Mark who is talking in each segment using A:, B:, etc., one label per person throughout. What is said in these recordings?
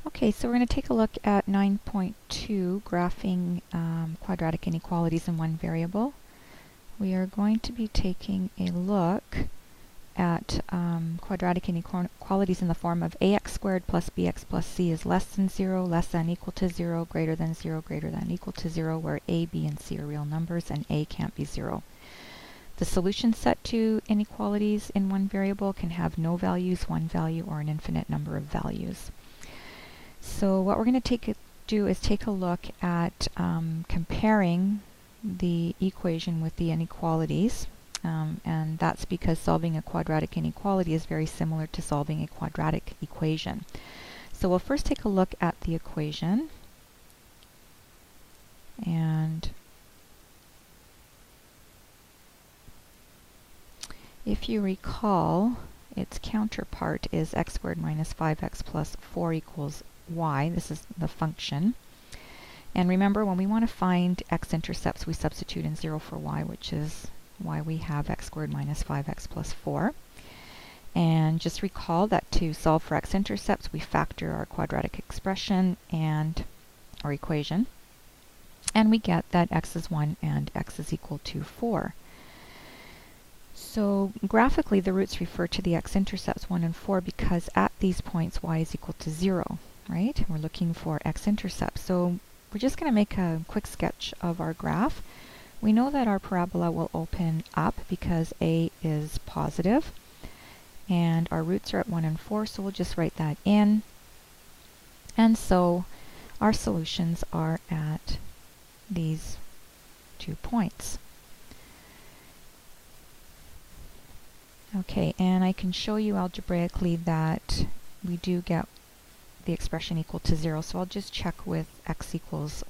A: Okay, so we're going to take a look at 9.2, graphing quadratic inequalities in one variable. We are going to be taking a look at quadratic inequalities in the form of ax squared plus bx plus c is less than 0, less than equal to 0, greater than 0, greater than equal to 0, where a, b, and c are real numbers and a can't be 0. The solution set to inequalities in one variable can have no values, one value, or an infinite number of values. So what we're going to do is take a look at comparing the equation with the inequalities, and that's because solving a quadratic inequality is very similar to solving a quadratic equation. So we'll first take a look at the equation, and if you recall, its counterpart is x squared minus 5x plus 4 equals y. This is the function. And remember, when we want to find x-intercepts, we substitute in 0 for y, which is why we have x squared minus 5x plus 4. And just recall that to solve for x-intercepts, we factor our quadratic expression and our equation. And we get that x is 1 and x is equal to 4. So graphically, the roots refer to the x-intercepts 1 and 4 because at these points y is equal to 0, right? We're looking for x-intercepts. So we're just going to make a quick sketch of our graph. We know that our parabola will open up because a is positive, and our roots are at 1 and 4, so we'll just write that in. And so our solutions are at these 2 points. Okay, and I can show you algebraically that we do get the expression equal to 0, so I'll just check with x equals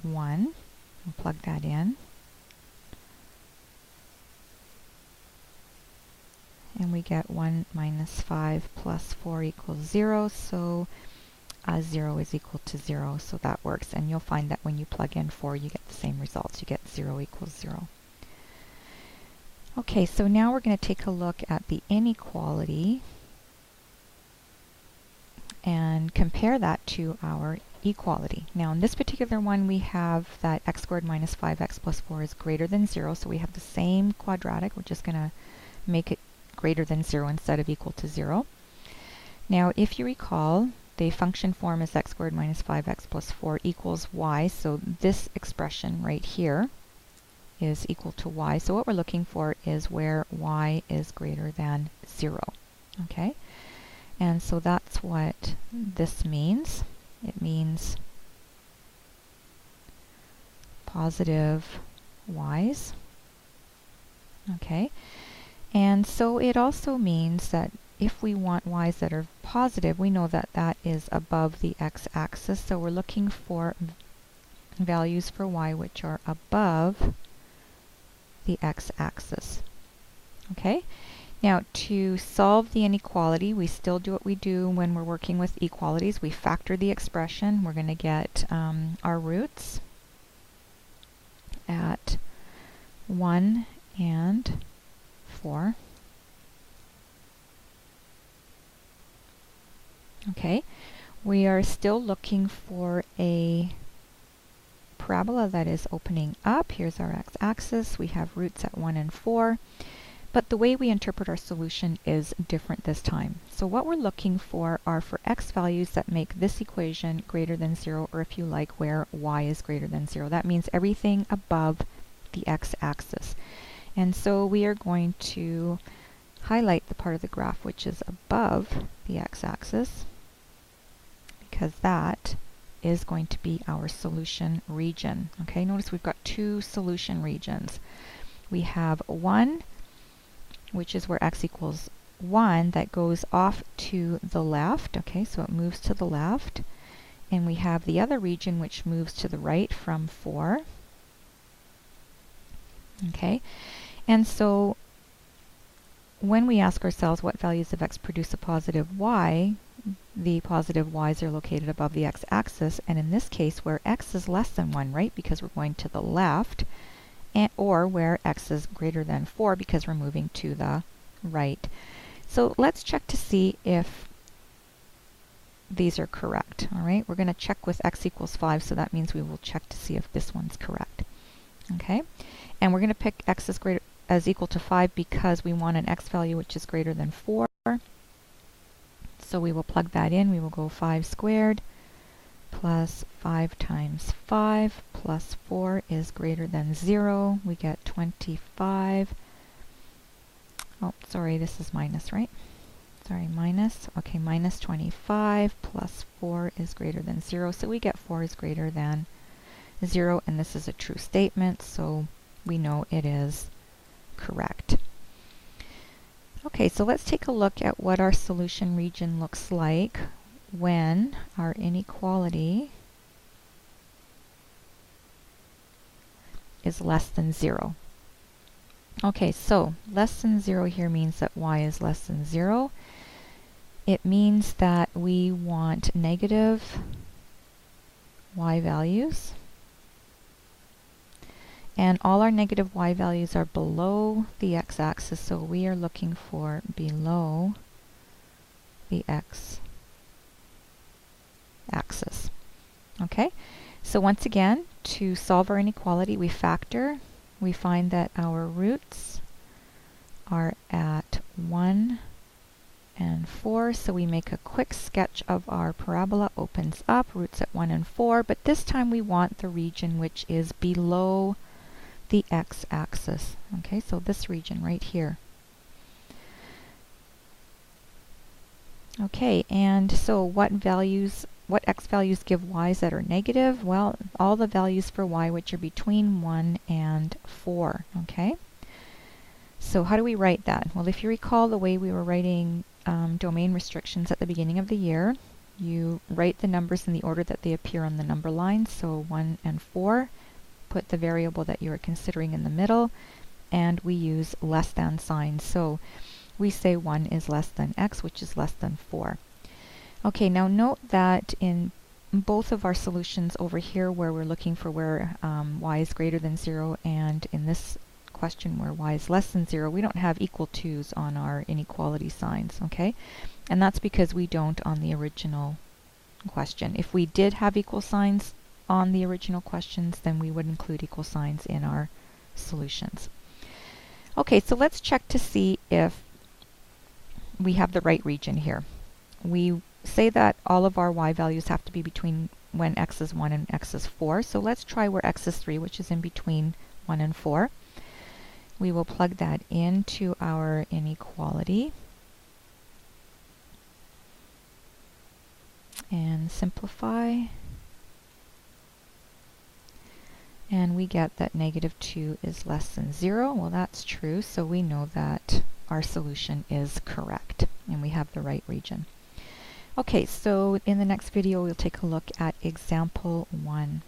A: 1. I'll plug that in. And we get 1 minus 5 plus 4 equals 0, so 0 is equal to 0, so that works. And you'll find that when you plug in 4, you get the same results. You get 0 equals 0. Okay, so now we're going to take a look at the inequality and compare that to our equality. Now in this particular one, we have that x squared minus 5x plus 4 is greater than 0, so we have the same quadratic. We're just going to make it greater than 0 instead of equal to 0. Now if you recall, the function form is x squared minus 5x plus 4 equals y, so this expression right here is equal to y. So what we're looking for is where y is greater than 0. Okay? And so that's what this means. It means positive y's. Okay? And so it also means that if we want y's that are positive, we know that that is above the x-axis. So we're looking for values for y which are above the x-axis. Okay? Now to solve the inequality, we still do what we do when we're working with equalities. We factor the expression. We're going to get our roots at 1 and 4. Okay, we are still looking for a parabola that is opening up. Here's our x-axis. We have roots at 1 and 4. But the way we interpret our solution is different this time. So what we're looking for are for x values that make this equation greater than 0, or if you like, where y is greater than 0. That means everything above the x-axis. And so we are going to highlight the part of the graph which is above the x-axis, because that is going to be our solution region. Okay, notice we've got 2 solution regions. We have one which is where x equals 1 that goes off to the left. Okay, so it moves to the left. And we have the other region which moves to the right from 4. Okay, and so when we ask ourselves what values of x produce a positive y, the positive y's are located above the x-axis, and in this case where x is less than 1, right, because we're going to the left, or where x is greater than 4 because we're moving to the right. So let's check to see if these are correct. All right, we're going to check with x equals 5, so that means we will check to see if this one's correct. Okay, and we're going to pick x as equal to 5 because we want an x value which is greater than 4. So we will plug that in. We will go 5 squared plus 5 times 5 plus 4 is greater than 0. We get 25. Oh, sorry, this is minus, right? Sorry, minus. Okay, minus 25 plus 4 is greater than 0. So we get 4 is greater than 0, and this is a true statement, so we know it is correct. Okay, so let's take a look at what our solution region looks like when our inequality is less than 0. Okay, so less than 0 here means that y is less than 0. It means that we want negative y values. And all our negative y values are below the x-axis, so we are looking for below the x-axis. Okay, so once again, to solve our inequality, we factor. We find that our roots are at 1 and 4, so we make a quick sketch of our parabola, opens up, roots at 1 and 4, but this time we want the region which is below the x-axis. Okay, so this region right here. Okay, and so what x values give y's that are negative? Well, all the values for y which are between 1 and 4. Okay, so how do we write that? Well, if you recall the way we were writing domain restrictions at the beginning of the year, you write the numbers in the order that they appear on the number line, so 1 and 4. Put the variable that you are considering in the middle, and we use less than signs. So we say 1 is less than x, which is less than 4. Okay, now note that in both of our solutions over here where we're looking for where y is greater than 0, and in this question where y is less than 0, we don't have equal to's on our inequality signs, okay? And that's because we don't on the original question. If we did have equal signs on the original questions, then we would include equal signs in our solutions. Okay, so let's check to see if we have the right region here. We say that all of our y values have to be between when x is 1 and x is 4, so let's try where x is 3, which is in between 1 and 4. We will plug that into our inequality and simplify. And we get that negative 2 is less than 0. Well, that's true, so we know that our solution is correct, and we have the right region. Okay, so in the next video, we'll take a look at example 1.